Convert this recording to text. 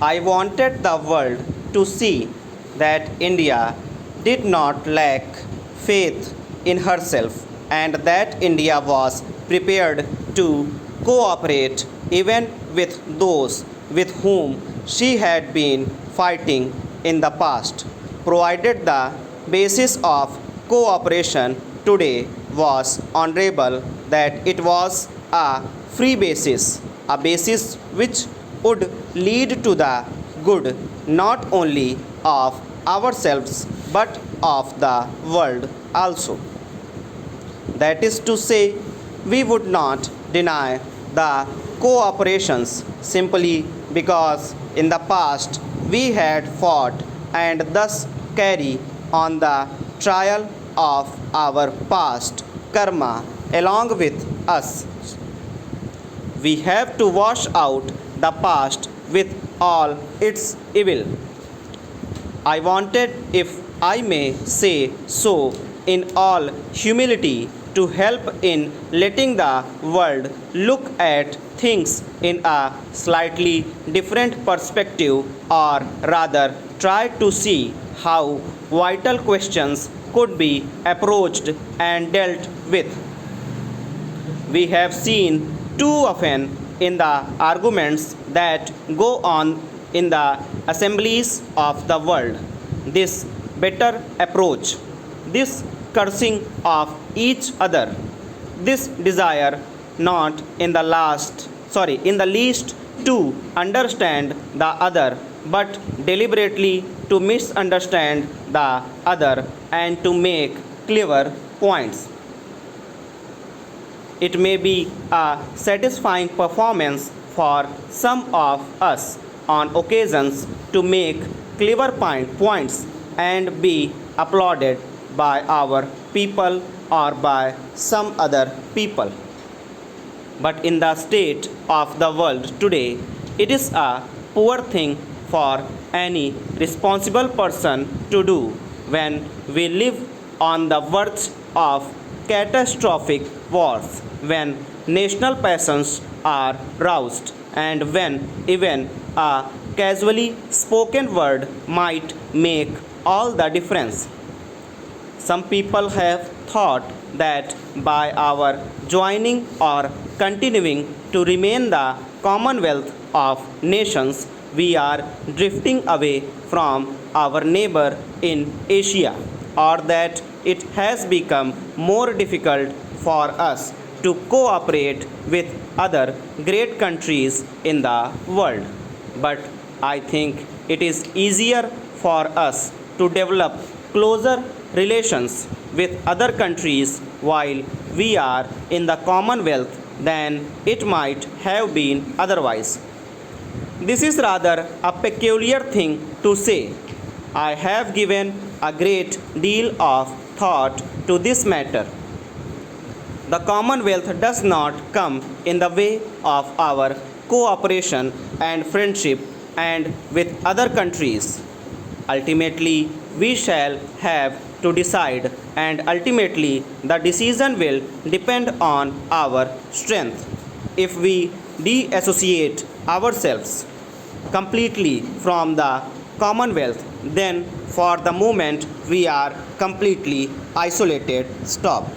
I wanted the world to see that India did not lack faith in herself and that India was prepared to cooperate even with those with whom she had been fighting in the past, provided the basis of cooperation today was honorable, that it was a free basis, a basis which would lead to the good not only of ourselves but of the world also. That is to say, we would not deny the cooperations simply because in the past we had fought and thus carry on the trial of our past karma along with us. We have to wash out the past with all its evil. I wanted, if I may say so, in all humility, to help in letting the world look at things in a slightly different perspective, or rather, try to see how vital questions could be approached and dealt with. We have seen too often in the arguments that go on in the assemblies of the world this better approach, this cursing of each other, this desire not in the in the least to understand the other, but deliberately to misunderstand the other and to make clever points. It may be a satisfying performance for some of us on occasions to make clever points and be applauded by our people or by some other people. But in the state of the world today, it is a poor thing for any responsible person to do when we live on the verge of catastrophic wars, when national passions are roused, and when even a casually spoken word might make all the difference. Some people have thought that by our joining or continuing to remain the Commonwealth of Nations, we are drifting away from our neighbor in Asia, or that it has become more difficult for us to cooperate with other great countries in the world. But I think it is easier for us to develop closer relations with other countries while we are in the Commonwealth than it might have been otherwise. This is rather a peculiar thing to say. I have given a great deal of thought to this matter. The Commonwealth does not come in the way of our cooperation and friendship and with other countries. Ultimately, we shall have to decide, and ultimately, the decision will depend on our strength. If we deassociate ourselves completely from the Commonwealth, then for the moment we are completely isolated. Stop.